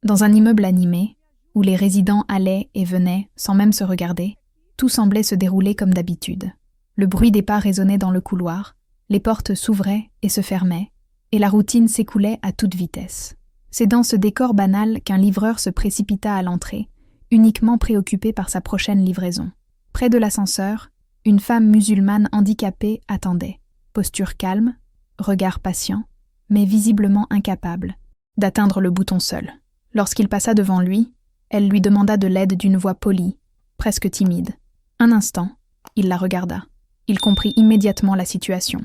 Dans un immeuble animé, où les résidents allaient et venaient sans même se regarder, tout semblait se dérouler comme d'habitude. Le bruit des pas résonnait dans le couloir, les portes s'ouvraient et se fermaient, et la routine s'écoulait à toute vitesse. C'est dans ce décor banal qu'un livreur se précipita à l'entrée, uniquement préoccupé par sa prochaine livraison. Près de l'ascenseur, une femme musulmane handicapée attendait, posture calme, regard patient, mais visiblement incapable d'atteindre le bouton seule. Lorsqu'il passa devant lui, elle lui demanda de l'aide d'une voix polie, presque timide. Un instant, il la regarda. Il comprit immédiatement la situation.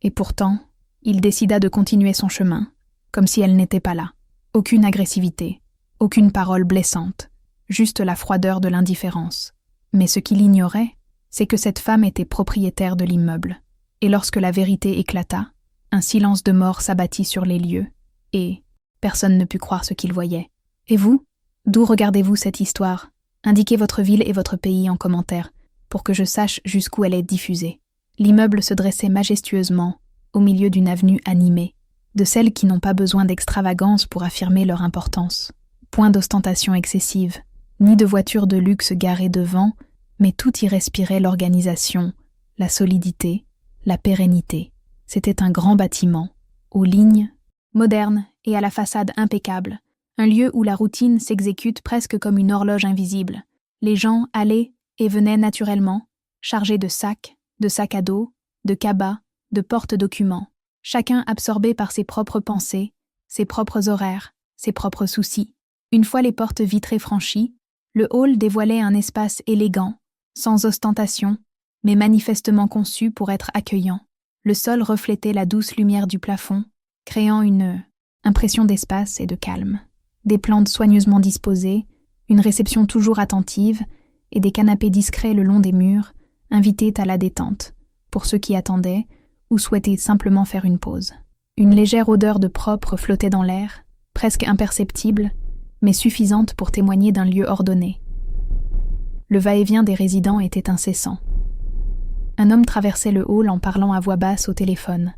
Et pourtant, il décida de continuer son chemin, comme si elle n'était pas là. Aucune agressivité, aucune parole blessante, juste la froideur de l'indifférence. Mais ce qu'il ignorait, c'est que cette femme était propriétaire de l'immeuble. Et lorsque la vérité éclata, un silence de mort s'abattit sur les lieux, et personne ne put croire ce qu'il voyait. Et vous? D'où regardez-vous cette histoire? Indiquez votre ville et votre pays en commentaire, pour que je sache jusqu'où elle est diffusée. L'immeuble se dressait majestueusement, au milieu d'une avenue animée, de celles qui n'ont pas besoin d'extravagance pour affirmer leur importance. Point d'ostentation excessive, ni de voitures de luxe garées devant, mais tout y respirait l'organisation, la solidité, la pérennité. C'était un grand bâtiment, aux lignes modernes et à la façade impeccable, un lieu où la routine s'exécute presque comme une horloge invisible. Les gens allaient et venaient naturellement, chargés de sacs à dos, de cabas, de porte-documents, chacun absorbé par ses propres pensées, ses propres horaires, ses propres soucis. Une fois les portes vitrées franchies, le hall dévoilait un espace élégant, sans ostentation, mais manifestement conçu pour être accueillant. Le sol reflétait la douce lumière du plafond, créant une impression d'espace et de calme. Des plantes soigneusement disposées, une réception toujours attentive et des canapés discrets le long des murs invitaient à la détente, pour ceux qui attendaient ou souhaitaient simplement faire une pause. Une légère odeur de propre flottait dans l'air, presque imperceptible, mais suffisante pour témoigner d'un lieu ordonné. Le va-et-vient des résidents était incessant. Un homme traversait le hall en parlant à voix basse au téléphone.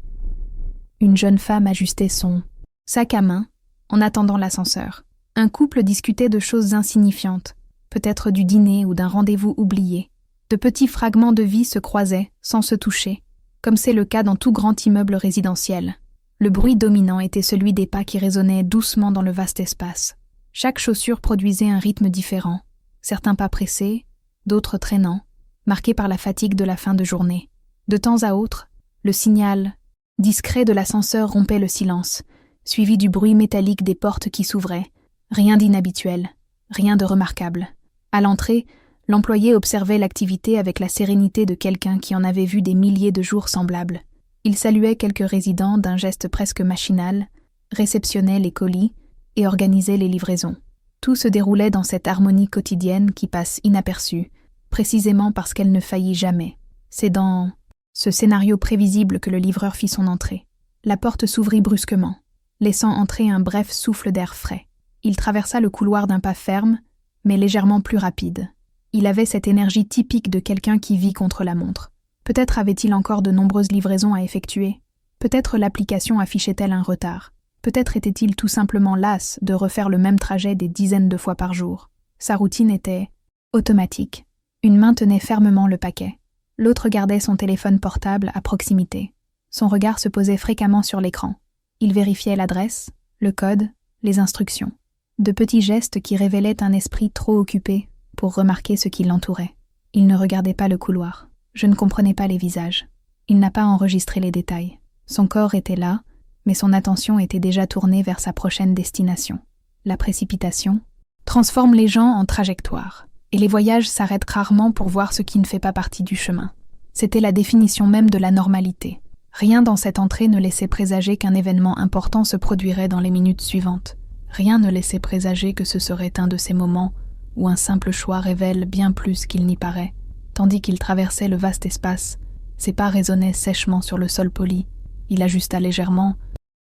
Une jeune femme ajustait son sac à main en attendant l'ascenseur. Un couple discutait de choses insignifiantes, peut-être du dîner ou d'un rendez-vous oublié. De petits fragments de vie se croisaient, sans se toucher, comme c'est le cas dans tout grand immeuble résidentiel. Le bruit dominant était celui des pas qui résonnaient doucement dans le vaste espace. Chaque chaussure produisait un rythme différent, certains pas pressés, d'autres traînants, marqués par la fatigue de la fin de journée. De temps à autre, le signal discret de l'ascenseur rompait le silence, suivi du bruit métallique des portes qui s'ouvraient. Rien d'inhabituel, rien de remarquable. À l'entrée, l'employé observait l'activité avec la sérénité de quelqu'un qui en avait vu des milliers de jours semblables. Il saluait quelques résidents d'un geste presque machinal, réceptionnait les colis et organisait les livraisons. Tout se déroulait dans cette harmonie quotidienne qui passe inaperçue, précisément parce qu'elle ne faillit jamais. C'est dans ce scénario prévisible que le livreur fit son entrée. La porte s'ouvrit brusquement, laissant entrer un bref souffle d'air frais. Il traversa le couloir d'un pas ferme, mais légèrement plus rapide. Il avait cette énergie typique de quelqu'un qui vit contre la montre. Peut-être avait-il encore de nombreuses livraisons à effectuer. Peut-être l'application affichait-elle un retard. Peut-être était-il tout simplement las de refaire le même trajet des dizaines de fois par jour. Sa routine était automatique. Une main tenait fermement le paquet. L'autre gardait son téléphone portable à proximité. Son regard se posait fréquemment sur l'écran. Il vérifiait l'adresse, le code, les instructions. De petits gestes qui révélaient un esprit trop occupé pour remarquer ce qui l'entourait. Il ne regardait pas le couloir. Je ne comprenais pas les visages. Il n'a pas enregistré les détails. Son corps était là, mais son attention était déjà tournée vers sa prochaine destination. La précipitation transforme les gens en trajectoire, et les voyages s'arrêtent rarement pour voir ce qui ne fait pas partie du chemin. C'était la définition même de la normalité. Rien dans cette entrée ne laissait présager qu'un événement important se produirait dans les minutes suivantes. Rien ne laissait présager que ce serait un de ces moments où un simple choix révèle bien plus qu'il n'y paraît. Tandis qu'il traversait le vaste espace, ses pas résonnaient sèchement sur le sol poli. Il ajusta légèrement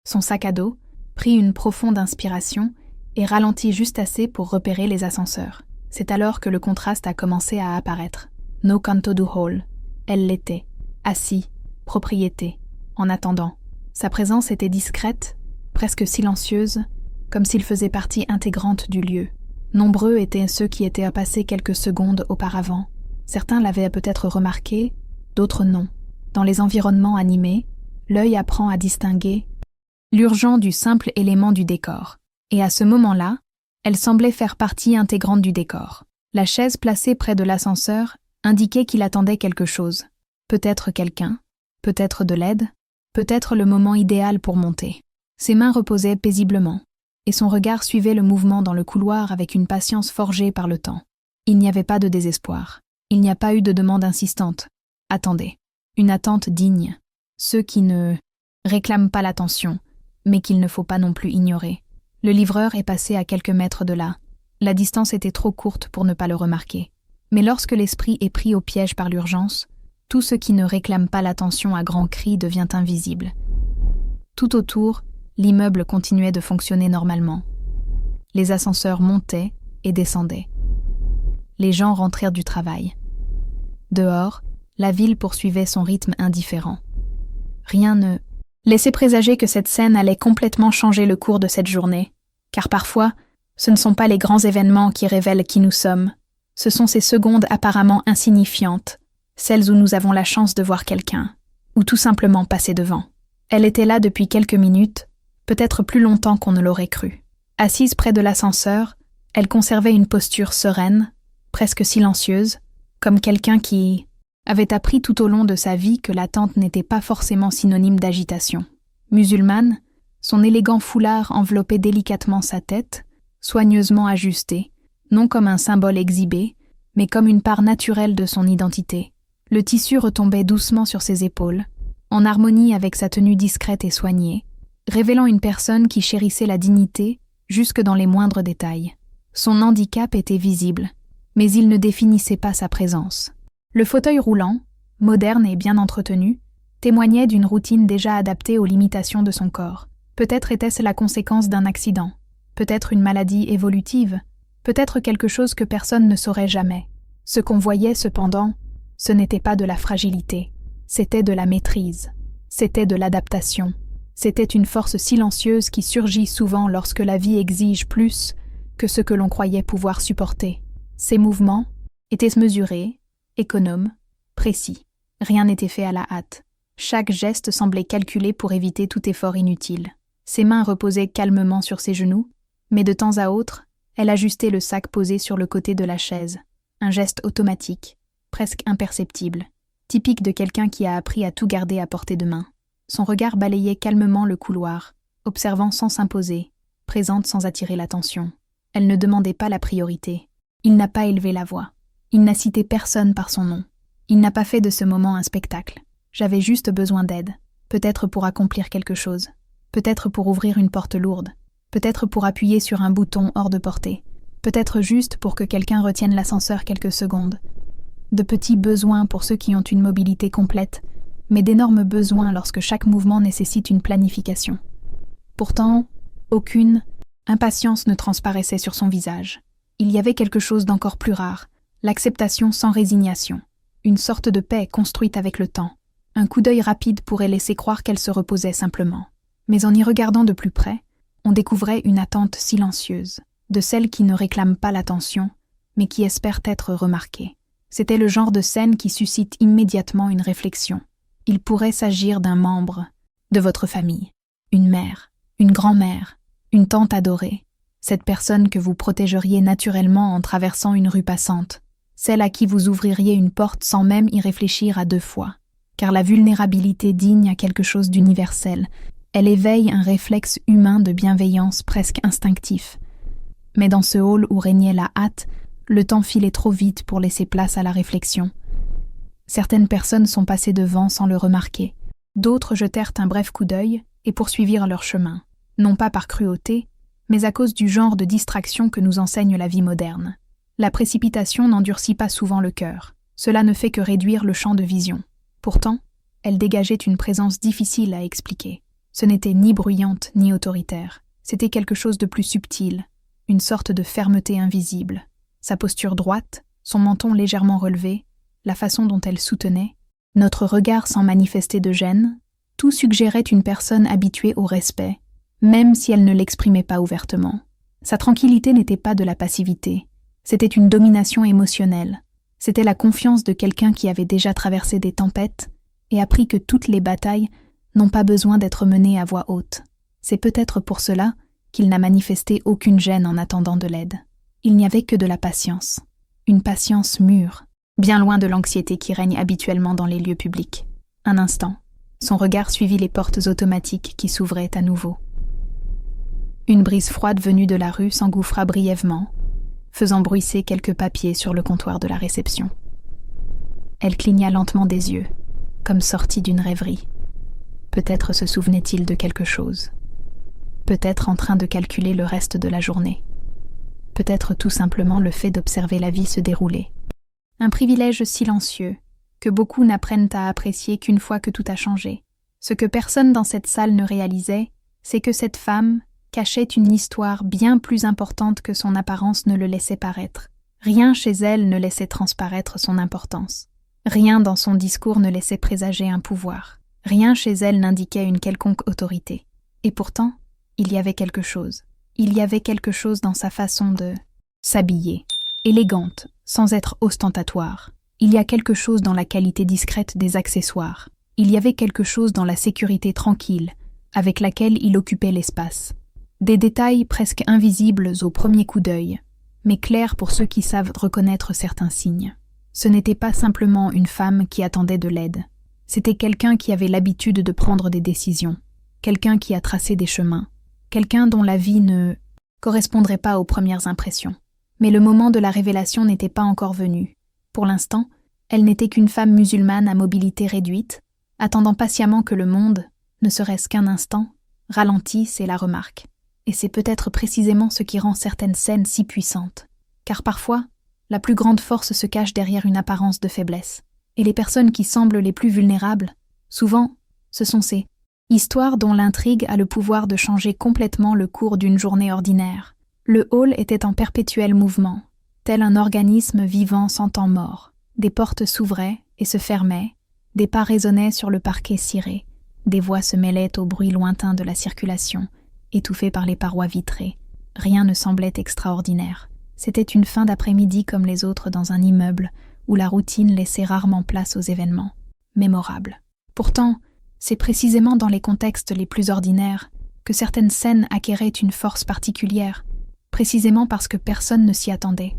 son sac à dos, prit une profonde inspiration et ralentit juste assez pour repérer les ascenseurs. C'est alors que le contraste a commencé à apparaître. No canto du hall. Elle l'était. Assis. Propriété. En attendant. Sa présence était discrète, presque silencieuse, comme s'il faisait partie intégrante du lieu. Nombreux étaient ceux qui étaient passés quelques secondes auparavant. Certains l'avaient peut-être remarqué, d'autres non. Dans les environnements animés, l'œil apprend à distinguer l'urgent du simple élément du décor. Et à ce moment-là, elle semblait faire partie intégrante du décor. La chaise placée près de l'ascenseur indiquait qu'il attendait quelque chose. Peut-être quelqu'un, peut-être de l'aide, peut-être le moment idéal pour monter. Ses mains reposaient paisiblement, et son regard suivait le mouvement dans le couloir avec une patience forgée par le temps. Il n'y avait pas de désespoir. Il n'y a pas eu de demande insistante. Attendez. Une attente digne. Ceux qui ne réclament pas l'attention, mais qu'il ne faut pas non plus ignorer. Le livreur est passé à quelques mètres de là. La distance était trop courte pour ne pas le remarquer. Mais lorsque l'esprit est pris au piège par l'urgence, tout ce qui ne réclame pas l'attention à grands cris devient invisible. Tout autour, l'immeuble continuait de fonctionner normalement. Les ascenseurs montaient et descendaient. Les gens rentrèrent du travail. Dehors, la ville poursuivait son rythme indifférent. Rien ne laissait présager que cette scène allait complètement changer le cours de cette journée, car parfois, ce ne sont pas les grands événements qui révèlent qui nous sommes, ce sont ces secondes apparemment insignifiantes, celles où nous avons la chance de voir quelqu'un, ou tout simplement passer devant. Elle était là depuis quelques minutes, peut-être plus longtemps qu'on ne l'aurait cru. Assise près de l'ascenseur, elle conservait une posture sereine, presque silencieuse, comme quelqu'un qui avait appris tout au long de sa vie que l'attente n'était pas forcément synonyme d'agitation. Musulmane, son élégant foulard enveloppait délicatement sa tête, soigneusement ajusté, non comme un symbole exhibé, mais comme une part naturelle de son identité. Le tissu retombait doucement sur ses épaules, en harmonie avec sa tenue discrète et soignée, révélant une personne qui chérissait la dignité jusque dans les moindres détails. Son handicap était visible, mais il ne définissait pas sa présence. Le fauteuil roulant, moderne et bien entretenu, témoignait d'une routine déjà adaptée aux limitations de son corps. Peut-être était-ce la conséquence d'un accident, peut-être une maladie évolutive, peut-être quelque chose que personne ne saurait jamais. Ce qu'on voyait cependant, ce n'était pas de la fragilité, c'était de la maîtrise, c'était de l'adaptation, c'était une force silencieuse qui surgit souvent lorsque la vie exige plus que ce que l'on croyait pouvoir supporter. Ses mouvements étaient mesurés, économes, précis. Rien n'était fait à la hâte. Chaque geste semblait calculé pour éviter tout effort inutile. Ses mains reposaient calmement sur ses genoux, mais de temps à autre, elle ajustait le sac posé sur le côté de la chaise. Un geste automatique, presque imperceptible, typique de quelqu'un qui a appris à tout garder à portée de main. Son regard balayait calmement le couloir, observant sans s'imposer, présente sans attirer l'attention. Elle ne demandait pas la priorité. Il n'a pas élevé la voix. Il n'a cité personne par son nom. Il n'a pas fait de ce moment un spectacle. J'avais juste besoin d'aide. Peut-être pour accomplir quelque chose. Peut-être pour ouvrir une porte lourde. Peut-être pour appuyer sur un bouton hors de portée. Peut-être juste pour que quelqu'un retienne l'ascenseur quelques secondes. De petits besoins pour ceux qui ont une mobilité complète, mais d'énormes besoins lorsque chaque mouvement nécessite une planification. Pourtant, aucune impatience ne transparaissait sur son visage. Il y avait quelque chose d'encore plus rare, l'acceptation sans résignation, une sorte de paix construite avec le temps. Un coup d'œil rapide pourrait laisser croire qu'elle se reposait simplement. Mais en y regardant de plus près, on découvrait une attente silencieuse, de celle qui ne réclame pas l'attention, mais qui espère être remarquée. C'était le genre de scène qui suscite immédiatement une réflexion. Il pourrait s'agir d'un membre de votre famille, une mère, une grand-mère, une tante adorée, cette personne que vous protégeriez naturellement en traversant une rue passante, celle à qui vous ouvririez une porte sans même y réfléchir à deux fois. Car la vulnérabilité digne a quelque chose d'universel. Elle éveille un réflexe humain de bienveillance presque instinctif. Mais dans ce hall où régnait la hâte, le temps filait trop vite pour laisser place à la réflexion. Certaines personnes sont passées devant sans le remarquer. D'autres jetèrent un bref coup d'œil et poursuivirent leur chemin, non pas par cruauté, mais à cause du genre de distraction que nous enseigne la vie moderne. La précipitation n'endurcit pas souvent le cœur. Cela ne fait que réduire le champ de vision. Pourtant, elle dégageait une présence difficile à expliquer. Ce n'était ni bruyante ni autoritaire. C'était quelque chose de plus subtil, une sorte de fermeté invisible. Sa posture droite, son menton légèrement relevé, la façon dont elle soutenait, notre regard sans manifester de gêne, tout suggérait une personne habituée au respect, même si elle ne l'exprimait pas ouvertement. Sa tranquillité n'était pas de la passivité, c'était une domination émotionnelle. C'était la confiance de quelqu'un qui avait déjà traversé des tempêtes et appris que toutes les batailles n'ont pas besoin d'être menées à voix haute. C'est peut-être pour cela qu'il n'a manifesté aucune gêne en attendant de l'aide. Il n'y avait que de la patience. Une patience mûre, bien loin de l'anxiété qui règne habituellement dans les lieux publics. Un instant, son regard suivit les portes automatiques qui s'ouvraient à nouveau. Une brise froide venue de la rue s'engouffra brièvement, faisant bruisser quelques papiers sur le comptoir de la réception. Elle cligna lentement des yeux, comme sortie d'une rêverie. Peut-être se souvenait-il de quelque chose. Peut-être en train de calculer le reste de la journée. Peut-être tout simplement le fait d'observer la vie se dérouler. Un privilège silencieux, que beaucoup n'apprennent à apprécier qu'une fois que tout a changé. Ce que personne dans cette salle ne réalisait, c'est que cette femme cachait une histoire bien plus importante que son apparence ne le laissait paraître. Rien chez elle ne laissait transparaître son importance. Rien dans son discours ne laissait présager un pouvoir. Rien chez elle n'indiquait une quelconque autorité. Et pourtant, il y avait quelque chose. Il y avait quelque chose dans sa façon de s'habiller, élégante, sans être ostentatoire. Il y a quelque chose dans la qualité discrète des accessoires. Il y avait quelque chose dans la sécurité tranquille, avec laquelle il occupait l'espace. Des détails presque invisibles au premier coup d'œil, mais clairs pour ceux qui savent reconnaître certains signes. Ce n'était pas simplement une femme qui attendait de l'aide. C'était quelqu'un qui avait l'habitude de prendre des décisions, quelqu'un qui a tracé des chemins, quelqu'un dont la vie ne correspondrait pas aux premières impressions. Mais le moment de la révélation n'était pas encore venu. Pour l'instant, elle n'était qu'une femme musulmane à mobilité réduite, attendant patiemment que le monde, ne serait-ce qu'un instant, ralentisse et la remarque. Et c'est peut-être précisément ce qui rend certaines scènes si puissantes. Car parfois, la plus grande force se cache derrière une apparence de faiblesse. Et les personnes qui semblent les plus vulnérables, souvent, ce sont ces histoires dont l'intrigue a le pouvoir de changer complètement le cours d'une journée ordinaire. Le hall était en perpétuel mouvement, tel un organisme vivant sans temps mort. Des portes s'ouvraient et se fermaient, des pas résonnaient sur le parquet ciré, des voix se mêlaient au bruit lointain de la circulation, étouffé par les parois vitrées. Rien ne semblait extraordinaire. C'était une fin d'après-midi comme les autres dans un immeuble où la routine laissait rarement place aux événements mémorables. Pourtant, c'est précisément dans les contextes les plus ordinaires que certaines scènes acquéraient une force particulière, précisément parce que personne ne s'y attendait.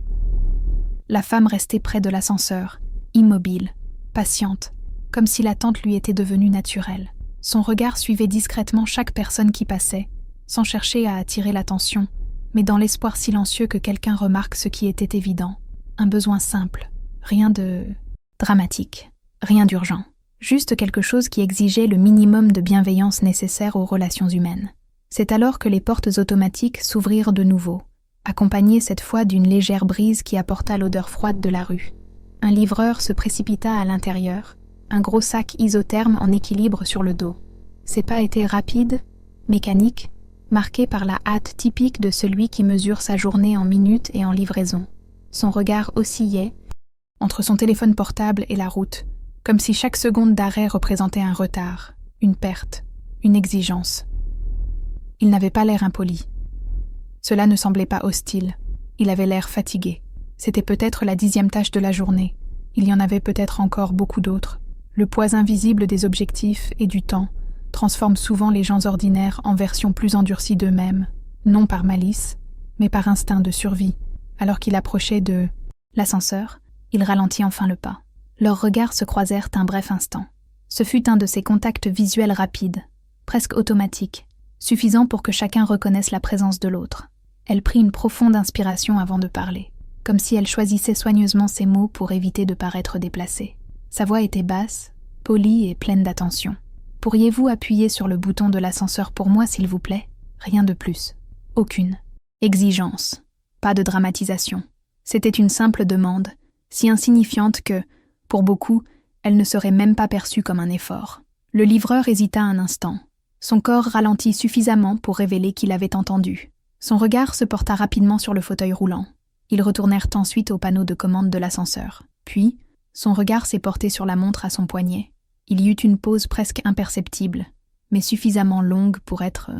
La femme restait près de l'ascenseur, immobile, patiente, comme si l'attente lui était devenue naturelle. Son regard suivait discrètement chaque personne qui passait, sans chercher à attirer l'attention, mais dans l'espoir silencieux que quelqu'un remarque ce qui était évident. Un besoin simple, rien de dramatique, rien d'urgent, juste quelque chose qui exigeait le minimum de bienveillance nécessaire aux relations humaines. C'est alors que les portes automatiques s'ouvrirent de nouveau, accompagnées cette fois d'une légère brise qui apporta l'odeur froide de la rue. Un livreur se précipita à l'intérieur, un gros sac isotherme en équilibre sur le dos. Ses pas étaient rapides, mécaniques, marqués par la hâte typique de celui qui mesure sa journée en minutes et en livraison. Son regard oscillait entre son téléphone portable et la route, comme si chaque seconde d'arrêt représentait un retard, une perte, une exigence. Il n'avait pas l'air impoli. Cela ne semblait pas hostile. Il avait l'air fatigué. C'était peut-être la 10e tâche de la journée. Il y en avait peut-être encore beaucoup d'autres. Le poids invisible des objectifs et du temps transforme souvent les gens ordinaires en versions plus endurcies d'eux-mêmes, non par malice, mais par instinct de survie. Alors qu'il approchait de l'ascenseur, il ralentit enfin le pas. Leurs regards se croisèrent un bref instant. Ce fut un de ces contacts visuels rapides, presque automatiques, suffisant pour que chacun reconnaisse la présence de l'autre. Elle prit une profonde inspiration avant de parler, comme si elle choisissait soigneusement ses mots pour éviter de paraître déplacée. Sa voix était basse, polie et pleine d'attention. « Pourriez-vous appuyer sur le bouton de l'ascenseur pour moi, s'il vous plaît ?» Rien de plus. Aucune exigence. Pas de dramatisation. C'était une simple demande, si insignifiante que, pour beaucoup, elle ne serait même pas perçue comme un effort. Le livreur hésita un instant. Son corps ralentit suffisamment pour révéler qu'il avait entendu. Son regard se porta rapidement sur le fauteuil roulant. Ils retournèrent ensuite au panneau de commande de l'ascenseur. Puis, son regard s'est porté sur la montre à son poignet. Il y eut une pause presque imperceptible, mais suffisamment longue pour être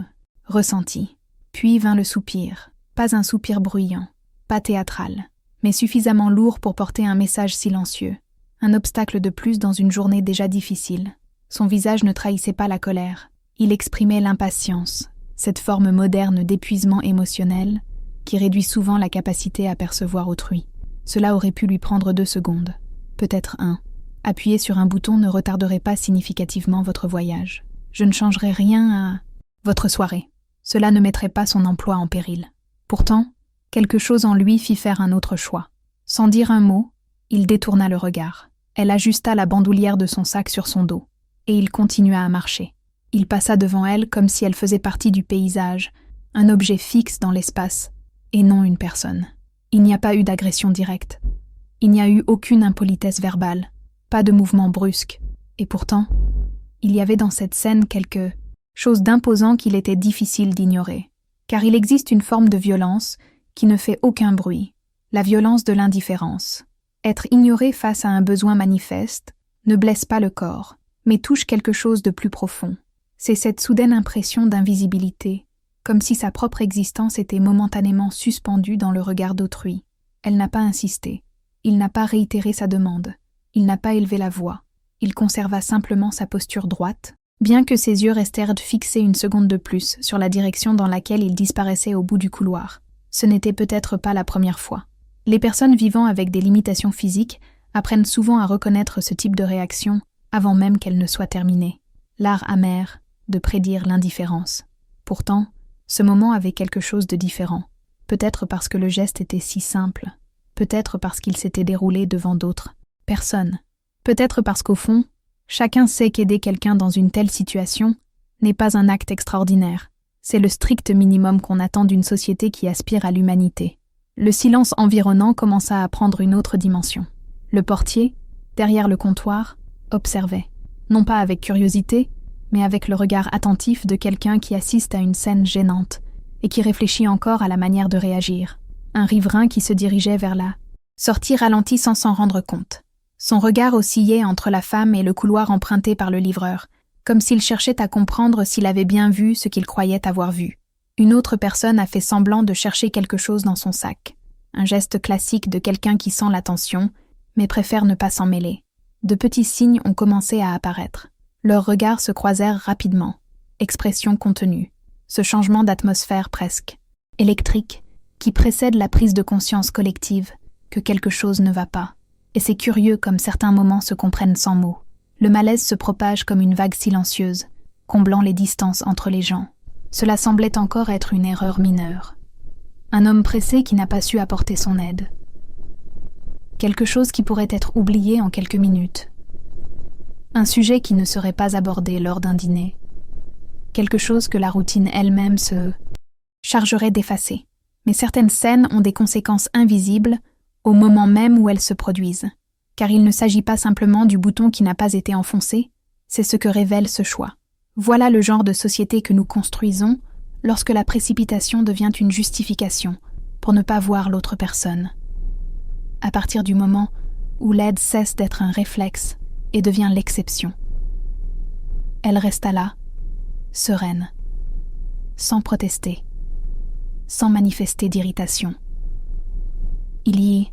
ressenti. Puis vint le soupir, pas un soupir bruyant, pas théâtral, mais suffisamment lourd pour porter un message silencieux, un obstacle de plus dans une journée déjà difficile. Son visage ne trahissait pas la colère, il exprimait l'impatience, cette forme moderne d'épuisement émotionnel qui réduit souvent la capacité à percevoir autrui. Cela aurait pu lui prendre 2 secondes, peut-être 1. Appuyer sur un bouton ne retarderait pas significativement votre voyage. Je ne changerai rien à votre soirée. Cela ne mettrait pas son emploi en péril. Pourtant, quelque chose en lui fit faire un autre choix. Sans dire un mot, il détourna le regard. Elle ajusta la bandoulière de son sac sur son dos, et il continua à marcher. Il passa devant elle comme si elle faisait partie du paysage, un objet fixe dans l'espace, et non une personne. Il n'y a pas eu d'agression directe. Il n'y a eu aucune impolitesse verbale, pas de mouvement brusque. Et pourtant, il y avait dans cette scène quelque chose d'imposant qu'il était difficile d'ignorer. Car il existe une forme de violence qui ne fait aucun bruit, la violence de l'indifférence. Être ignoré face à un besoin manifeste ne blesse pas le corps, mais touche quelque chose de plus profond. C'est cette soudaine impression d'invisibilité, comme si sa propre existence était momentanément suspendue dans le regard d'autrui. Elle n'a pas insisté. Il n'a pas réitéré sa demande. Il n'a pas élevé la voix. Il conserva simplement sa posture droite, bien que ses yeux restèrent fixés une seconde de plus sur la direction dans laquelle il disparaissait au bout du couloir. Ce n'était peut-être pas la première fois. Les personnes vivant avec des limitations physiques apprennent souvent à reconnaître ce type de réaction avant même qu'elle ne soit terminée. L'art amer de prédire l'indifférence. Pourtant, ce moment avait quelque chose de différent. Peut-être parce que le geste était si simple. Peut-être parce qu'il s'était déroulé devant d'autres personnes. Peut-être parce qu'au fond, chacun sait qu'aider quelqu'un dans une telle situation n'est pas un acte extraordinaire. C'est le strict minimum qu'on attend d'une société qui aspire à l'humanité. Le silence environnant commença à prendre une autre dimension. Le portier, derrière le comptoir, observait. Non pas avec curiosité, mais avec le regard attentif de quelqu'un qui assiste à une scène gênante et qui réfléchit encore à la manière de réagir. Un riverain qui se dirigeait vers la sortie ralentit sans s'en rendre compte. Son regard oscillait entre la femme et le couloir emprunté par le livreur, comme s'il cherchait à comprendre s'il avait bien vu ce qu'il croyait avoir vu. Une autre personne a fait semblant de chercher quelque chose dans son sac. Un geste classique de quelqu'un qui sent l'attention, mais préfère ne pas s'en mêler. De petits signes ont commencé à apparaître. Leurs regards se croisèrent rapidement. Expression contenue. Ce changement d'atmosphère presque électrique qui précède la prise de conscience collective que quelque chose ne va pas. Et c'est curieux comme certains moments se comprennent sans mots. Le malaise se propage comme une vague silencieuse, comblant les distances entre les gens. Cela semblait encore être une erreur mineure. Un homme pressé qui n'a pas su apporter son aide. Quelque chose qui pourrait être oublié en quelques minutes. Un sujet qui ne serait pas abordé lors d'un dîner. Quelque chose que la routine elle-même se chargerait d'effacer. Mais certaines scènes ont des conséquences invisibles au moment même où elles se produisent. Car il ne s'agit pas simplement du bouton qui n'a pas été enfoncé, c'est ce que révèle ce choix. Voilà le genre de société que nous construisons lorsque la précipitation devient une justification pour ne pas voir l'autre personne. À partir du moment où l'aide cesse d'être un réflexe et devient l'exception. Elle resta là, sereine, sans protester, sans manifester d'irritation. Il y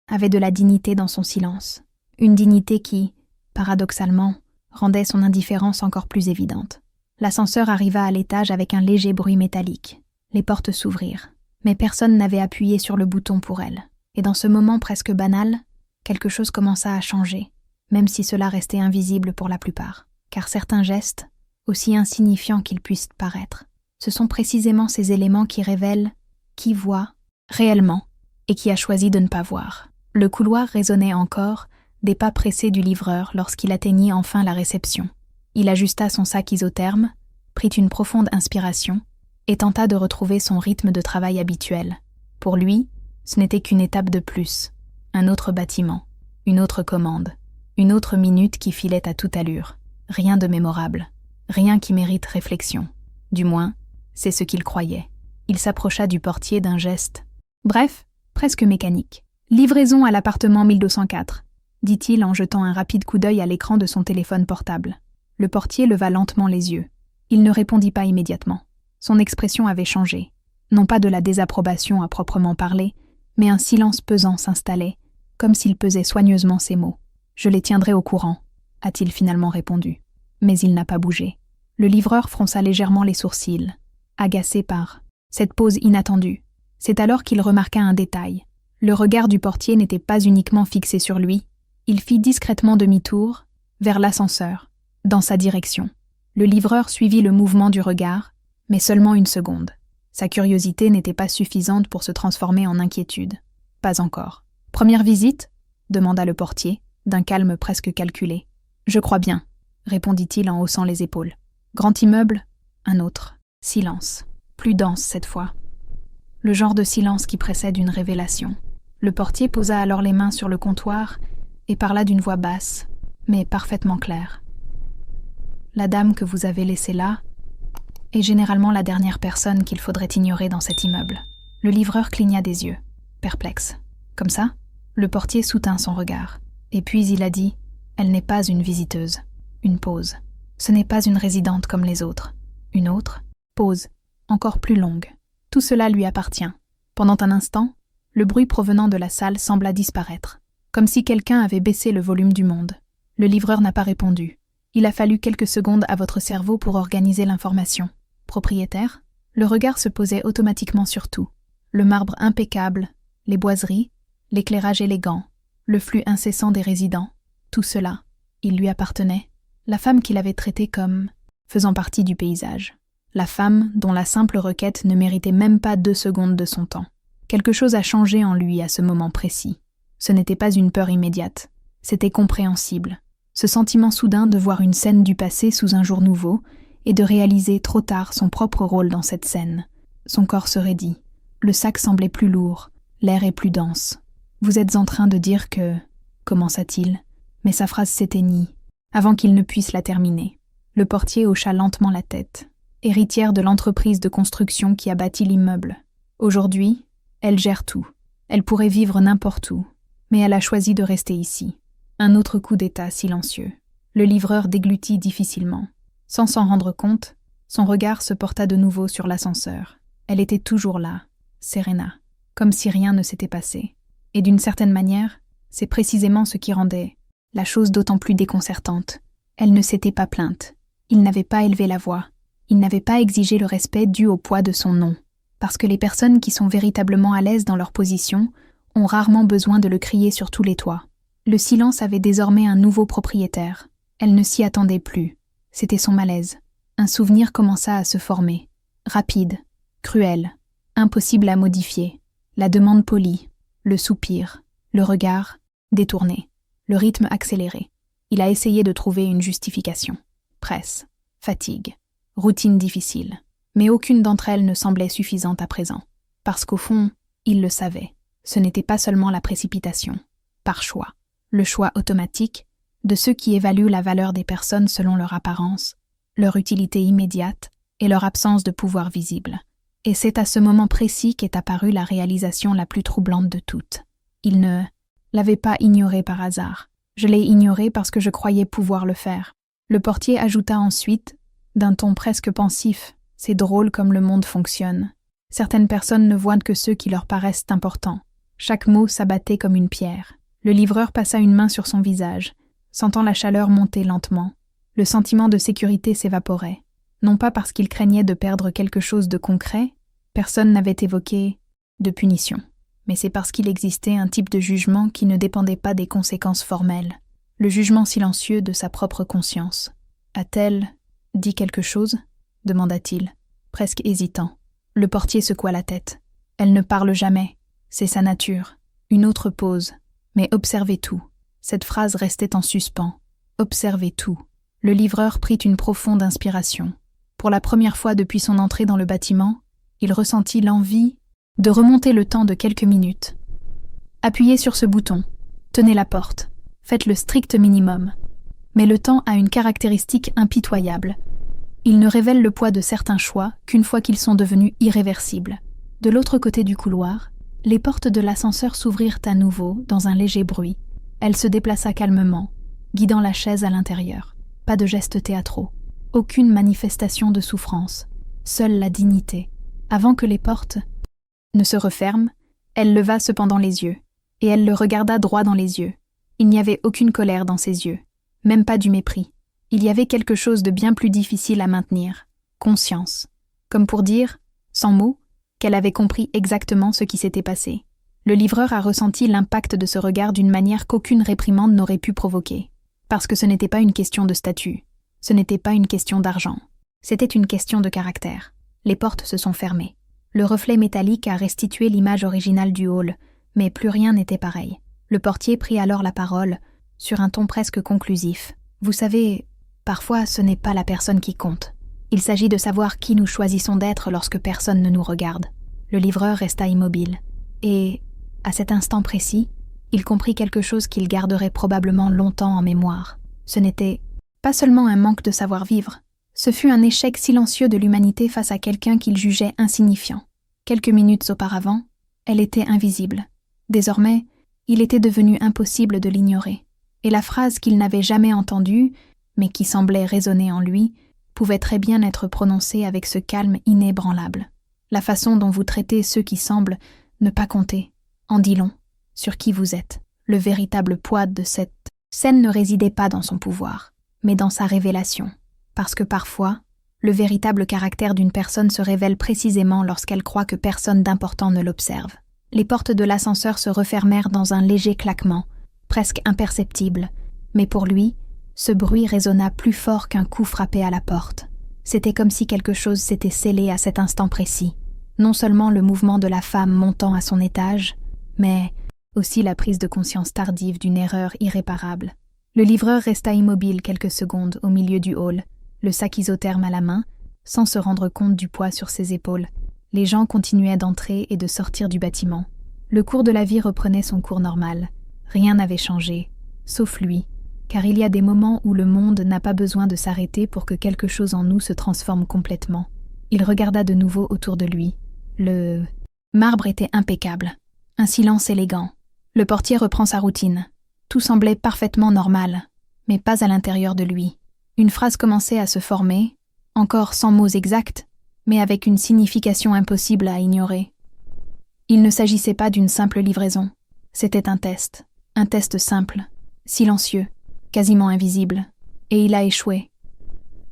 avait de la dignité dans son silence, une dignité qui, paradoxalement, rendait son indifférence encore plus évidente. L'ascenseur arriva à l'étage avec un léger bruit métallique. Les portes s'ouvrirent, mais personne n'avait appuyé sur le bouton pour elle. Et dans ce moment presque banal, quelque chose commença à changer, même si cela restait invisible pour la plupart. Car certains gestes, aussi insignifiants qu'ils puissent paraître, ce sont précisément ces éléments qui révèlent qui voit réellement et qui a choisi de ne pas voir. Le couloir résonnait encore des pas pressés du livreur lorsqu'il atteignit enfin la réception. Il ajusta son sac isotherme, prit une profonde inspiration et tenta de retrouver son rythme de travail habituel. Pour lui, ce n'était qu'une étape de plus, un autre bâtiment, une autre commande, une autre minute qui filait à toute allure. Rien de mémorable, rien qui mérite réflexion. Du moins, c'est ce qu'il croyait. Il s'approcha du portier d'un geste. Bref, presque mécanique. « Livraison à l'appartement 1204 », dit-il en jetant un rapide coup d'œil à l'écran de son téléphone portable. Le portier leva lentement les yeux. Il ne répondit pas immédiatement. Son expression avait changé. Non pas de la désapprobation à proprement parler, mais un silence pesant s'installait, comme s'il pesait soigneusement ses mots. « Je les tiendrai au courant », a-t-il finalement répondu. Mais il n'a pas bougé. Le livreur fronça légèrement les sourcils, agacé par cette pause inattendue. C'est alors qu'il remarqua un détail. Le regard du portier n'était pas uniquement fixé sur lui. Il fit discrètement demi-tour, vers l'ascenseur, dans sa direction. Le livreur suivit le mouvement du regard, mais seulement une seconde. Sa curiosité n'était pas suffisante pour se transformer en inquiétude. Pas encore. « Première visite ?» demanda le portier, d'un calme presque calculé. « Je crois bien », répondit-il en haussant les épaules. Grand immeuble, un autre. Silence. Plus dense cette fois. Le genre de silence qui précède une révélation. Le portier posa alors les mains sur le comptoir et parla d'une voix basse, mais parfaitement claire. « La dame que vous avez laissée là est généralement la dernière personne qu'il faudrait ignorer dans cet immeuble. » Le livreur cligna des yeux, perplexe. « Comme ça ?» Le portier soutint son regard. Et puis il a dit « Elle n'est pas une visiteuse. » Une pause. Ce n'est pas une résidente comme les autres. Une autre. Pause. Encore plus longue. Tout cela lui appartient. Pendant un instant, le bruit provenant de la salle sembla disparaître, comme si quelqu'un avait baissé le volume du monde. Le livreur n'a pas répondu. Il a fallu quelques secondes à votre cerveau pour organiser l'information. Propriétaire ? Le regard se posait automatiquement sur tout. Le marbre impeccable, les boiseries, l'éclairage élégant, le flux incessant des résidents. Tout cela, il lui appartenait. La femme qu'il avait traitée comme faisant partie du paysage. La femme dont la simple requête ne méritait même pas 2 secondes de son temps. Quelque chose a changé en lui à ce moment précis. Ce n'était pas une peur immédiate. C'était compréhensible. Ce sentiment soudain de voir une scène du passé sous un jour nouveau et de réaliser trop tard son propre rôle dans cette scène. Son corps se raidit. Le sac semblait plus lourd. L'air est plus dense. « Vous êtes en train de dire que… » commença-t-il, mais sa phrase s'éteignit, avant qu'il ne puisse la terminer. Le portier hocha lentement la tête, héritière de l'entreprise de construction qui a bâti l'immeuble. Aujourd'hui, elle gère tout. Elle pourrait vivre n'importe où, mais elle a choisi de rester ici. Un autre coup d'état silencieux. Le livreur déglutit difficilement. Sans s'en rendre compte, son regard se porta de nouveau sur l'ascenseur. Elle était toujours là, Serena, comme si rien ne s'était passé. Et d'une certaine manière, c'est précisément ce qui rendait la chose d'autant plus déconcertante. Elle ne s'était pas plainte. Il n'avait pas élevé la voix. Il n'avait pas exigé le respect dû au poids de son nom. Parce que les personnes qui sont véritablement à l'aise dans leur position ont rarement besoin de le crier sur tous les toits. Le silence avait désormais un nouveau propriétaire. Elle ne s'y attendait plus. C'était son malaise. Un souvenir commença à se former. Rapide, cruel, impossible à modifier. La demande polie, le soupir, le regard détourné, le rythme accéléré. Il a essayé de trouver une justification. Presse, fatigue, routine difficile. Mais aucune d'entre elles ne semblait suffisante à présent. Parce qu'au fond, il le savait. Ce n'était pas seulement la précipitation. Par choix. Le choix automatique de ceux qui évaluent la valeur des personnes selon leur apparence, leur utilité immédiate et leur absence de pouvoir visible. Et c'est à ce moment précis qu'est apparue la réalisation la plus troublante de toutes. Il ne l'avait pas ignoré par hasard. Je l'ai ignoré parce que je croyais pouvoir le faire. Le portier ajouta ensuite, d'un ton presque pensif, « C'est drôle comme le monde fonctionne. Certaines personnes ne voient que ceux qui leur paraissent importants. » Chaque mot s'abattait comme une pierre. Le livreur passa une main sur son visage, sentant la chaleur monter lentement. Le sentiment de sécurité s'évaporait. Non pas parce qu'il craignait de perdre quelque chose de concret, personne n'avait évoqué de punition, mais c'est parce qu'il existait un type de jugement qui ne dépendait pas des conséquences formelles, le jugement silencieux de sa propre conscience. « A-t-elle dit quelque chose ?» demanda-t-il, presque hésitant. Le portier secoua la tête. « Elle ne parle jamais, c'est sa nature. » Une autre pause, mais observez tout. Cette phrase restait en suspens. Observez tout. Le livreur prit une profonde inspiration. Pour la première fois depuis son entrée dans le bâtiment, il ressentit l'envie de remonter le temps de quelques minutes. Appuyez sur ce bouton. Tenez la porte. Faites le strict minimum. Mais le temps a une caractéristique impitoyable. Il ne révèle le poids de certains choix qu'une fois qu'ils sont devenus irréversibles. De l'autre côté du couloir, les portes de l'ascenseur s'ouvrirent à nouveau dans un léger bruit. Elle se déplaça calmement, guidant la chaise à l'intérieur. Pas de gestes théâtraux. Aucune manifestation de souffrance. seule la dignité. Avant que les portes ne se referment, elle leva cependant les yeux, et elle le regarda droit dans les yeux. Il n'y avait aucune colère dans ses yeux, même pas du mépris. Il y avait quelque chose de bien plus difficile à maintenir, conscience, comme pour dire, sans mots, qu'elle avait compris exactement ce qui s'était passé. Le livreur a ressenti l'impact de ce regard d'une manière qu'aucune réprimande n'aurait pu provoquer. Parce que ce n'était pas une question de statut, ce n'était pas une question d'argent. C'était une question de caractère. Les portes se sont fermées. Le reflet métallique a restitué l'image originale du hall, mais plus rien n'était pareil. Le portier prit alors la parole, sur un ton presque conclusif. Vous savez, parfois ce n'est pas la personne qui compte. Il s'agit de savoir qui nous choisissons d'être lorsque personne ne nous regarde. Le livreur resta immobile. Et, à cet instant précis, il comprit quelque chose qu'il garderait probablement longtemps en mémoire. Ce n'était pas seulement un manque de savoir-vivre, ce fut un échec silencieux de l'humanité face à quelqu'un qu'il jugeait insignifiant. Quelques minutes auparavant, elle était invisible. Désormais, il était devenu impossible de l'ignorer. Et la phrase qu'il n'avait jamais entendue, mais qui semblait résonner en lui, pouvait très bien être prononcée avec ce calme inébranlable. La façon dont vous traitez ceux qui semblent ne pas compter en dit long sur qui vous êtes. Le véritable poids de cette scène ne résidait pas dans son pouvoir, mais dans sa révélation. Parce que parfois, le véritable caractère d'une personne se révèle précisément lorsqu'elle croit que personne d'important ne l'observe. Les portes de l'ascenseur se refermèrent dans un léger claquement, presque imperceptible, mais pour lui, ce bruit résonna plus fort qu'un coup frappé à la porte. C'était comme si quelque chose s'était scellé à cet instant précis. Non seulement le mouvement de la femme montant à son étage, mais aussi la prise de conscience tardive d'une erreur irréparable. Le livreur resta immobile quelques secondes au milieu du hall, le sac isotherme à la main, sans se rendre compte du poids sur ses épaules. Les gens continuaient d'entrer et de sortir du bâtiment. Le cours de la vie reprenait son cours normal. Rien n'avait changé, sauf lui, car il y a des moments où le monde n'a pas besoin de s'arrêter pour que quelque chose en nous se transforme complètement. Il regarda de nouveau autour de lui. Le marbre était impeccable, un silence élégant. Le portier reprend sa routine. Tout semblait parfaitement normal, mais pas à l'intérieur de lui. Une phrase commençait à se former, encore sans mots exacts, mais avec une signification impossible à ignorer. Il ne s'agissait pas d'une simple livraison. C'était un test simple, silencieux, quasiment invisible, et il a échoué.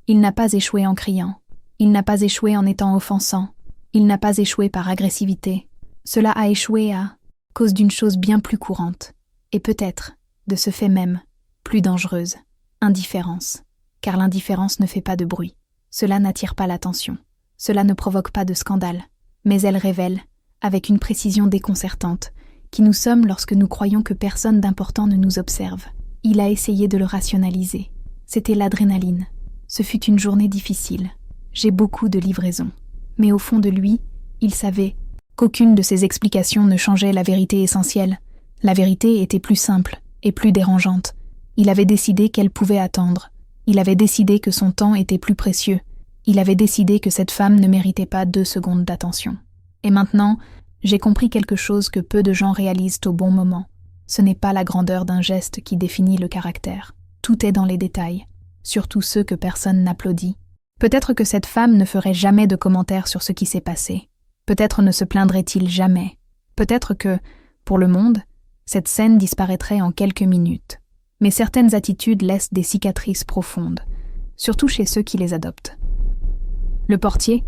Il n'a pas échoué en criant, il n'a pas échoué en étant offensant, il n'a pas échoué par agressivité. Cela a échoué à cause d'une chose bien plus courante, et peut-être, de ce fait même, plus dangereuse, indifférence, car l'indifférence ne fait pas de bruit. Cela n'attire pas l'attention, cela ne provoque pas de scandale, mais elle révèle, avec une précision déconcertante, qui nous sommes lorsque nous croyons que personne d'important ne nous observe. Il a essayé de le rationaliser. C'était l'adrénaline. Ce fut une journée difficile. J'ai beaucoup de livraisons. Mais au fond de lui, il savait qu'aucune de ces explications ne changeait la vérité essentielle. La vérité était plus simple et plus dérangeante. Il avait décidé qu'elle pouvait attendre. Il avait décidé que son temps était plus précieux. Il avait décidé que cette femme ne méritait pas 2 secondes d'attention. Et maintenant, j'ai compris quelque chose que peu de gens réalisent au bon moment. Ce n'est pas la grandeur d'un geste qui définit le caractère. Tout est dans les détails, surtout ceux que personne n'applaudit. Peut-être que cette femme ne ferait jamais de commentaires sur ce qui s'est passé. Peut-être ne se plaindrait-il jamais. Peut-être que, pour le monde, cette scène disparaîtrait en quelques minutes. Mais certaines attitudes laissent des cicatrices profondes, surtout chez ceux qui les adoptent. Le portier,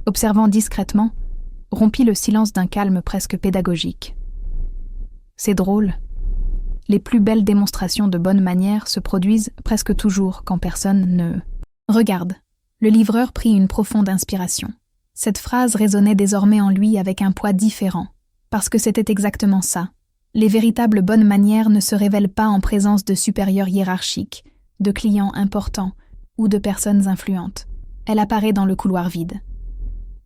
observant discrètement, rompit le silence d'un calme presque pédagogique. C'est drôle. Les plus belles démonstrations de bonne manière se produisent presque toujours quand personne ne regarde. Le livreur prit une profonde inspiration. Cette phrase résonnait désormais en lui avec un poids différent, parce que c'était exactement ça. Les véritables bonnes manières ne se révèlent pas en présence de supérieurs hiérarchiques, de clients importants ou de personnes influentes. Elle apparaît dans le couloir vide.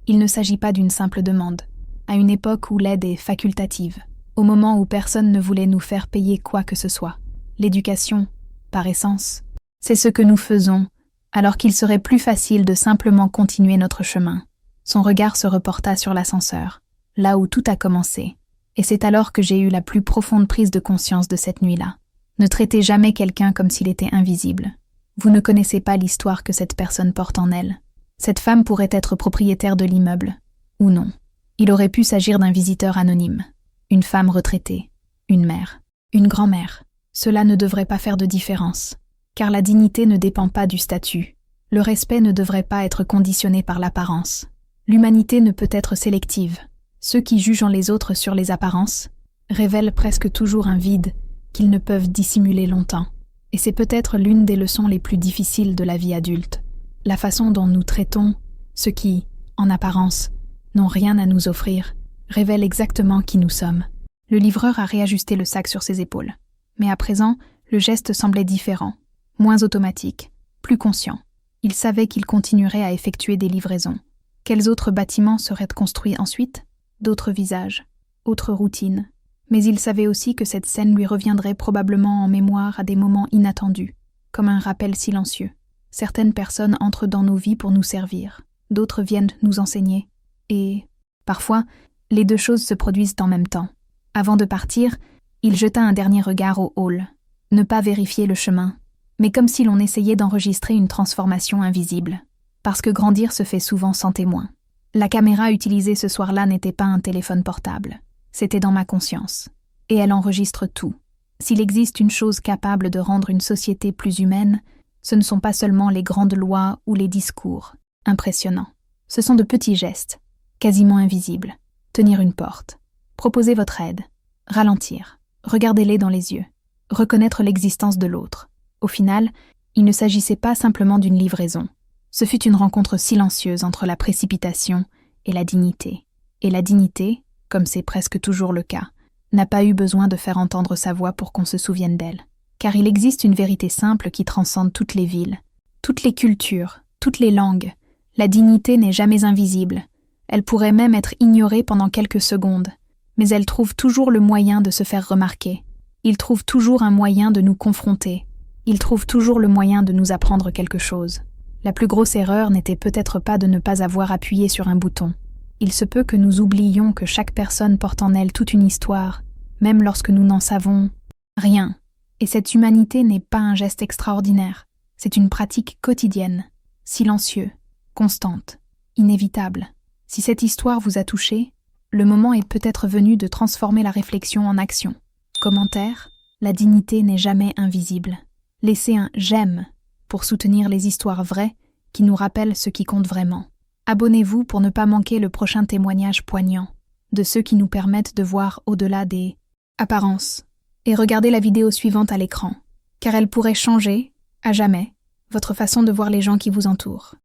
Il ne s'agit pas d'une simple demande, à une époque où l'aide est facultative, au moment où personne ne voulait nous faire payer quoi que ce soit. L'éducation, par essence, c'est ce que nous faisons, alors qu'il serait plus facile de simplement continuer notre chemin. Son regard se reporta sur l'ascenseur, là où tout a commencé, et c'est alors que j'ai eu la plus profonde prise de conscience de cette nuit-là. Ne traitez jamais quelqu'un comme s'il était invisible. Vous ne connaissez pas l'histoire que cette personne porte en elle. Cette femme pourrait être propriétaire de l'immeuble, ou non. Il aurait pu s'agir d'un visiteur anonyme, une femme retraitée, une mère, une grand-mère. Cela ne devrait pas faire de différence, car la dignité ne dépend pas du statut. Le respect ne devrait pas être conditionné par l'apparence. L'humanité ne peut être sélective. Ceux qui jugent les autres sur les apparences révèlent presque toujours un vide qu'ils ne peuvent dissimuler longtemps. Et c'est peut-être l'une des leçons les plus difficiles de la vie adulte. La façon dont nous traitons ceux qui, en apparence, n'ont rien à nous offrir, révèle exactement qui nous sommes. Le livreur a réajusté le sac sur ses épaules. Mais à présent, le geste semblait différent, moins automatique, plus conscient. Il savait qu'il continuerait à effectuer des livraisons. Quels autres bâtiments seraient construits ensuite? D'autres visages, autres routines. Mais il savait aussi que cette scène lui reviendrait probablement en mémoire à des moments inattendus, comme un rappel silencieux. Certaines personnes entrent dans nos vies pour nous servir, d'autres viennent nous enseigner. Et, parfois, les deux choses se produisent en même temps. Avant de partir, il jeta un dernier regard au hall. Ne pas vérifier le chemin, mais comme si l'on essayait d'enregistrer une transformation invisible. Parce que grandir se fait souvent sans témoin. La caméra utilisée ce soir-là n'était pas un téléphone portable. C'était dans ma conscience. Et elle enregistre tout. S'il existe une chose capable de rendre une société plus humaine, ce ne sont pas seulement les grandes lois ou les discours. Impressionnants. Ce sont de petits gestes, quasiment invisibles. Tenir une porte. Proposer votre aide. Ralentir. Regardez-les dans les yeux. Reconnaître l'existence de l'autre. Au final, il ne s'agissait pas simplement d'une livraison. Ce fut une rencontre silencieuse entre la précipitation et la dignité. Et la dignité, comme c'est presque toujours le cas, n'a pas eu besoin de faire entendre sa voix pour qu'on se souvienne d'elle. Car il existe une vérité simple qui transcende toutes les villes, toutes les cultures, toutes les langues. La dignité n'est jamais invisible. Elle pourrait même être ignorée pendant quelques secondes. Mais elle trouve toujours le moyen de se faire remarquer. Il trouve toujours un moyen de nous confronter. Il trouve toujours le moyen de nous apprendre quelque chose. La plus grosse erreur n'était peut-être pas de ne pas avoir appuyé sur un bouton. Il se peut que nous oublions que chaque personne porte en elle toute une histoire, même lorsque nous n'en savons rien. Et cette humanité n'est pas un geste extraordinaire. C'est une pratique quotidienne, silencieuse, constante, inévitable. Si cette histoire vous a touché, le moment est peut-être venu de transformer la réflexion en action. Commentaire, la dignité n'est jamais invisible. Laissez un « j'aime » pour soutenir les histoires vraies qui nous rappellent ce qui compte vraiment. Abonnez-vous pour ne pas manquer le prochain témoignage poignant, de ceux qui nous permettent de voir au-delà des apparences. Et regardez la vidéo suivante à l'écran, car elle pourrait changer, à jamais, votre façon de voir les gens qui vous entourent.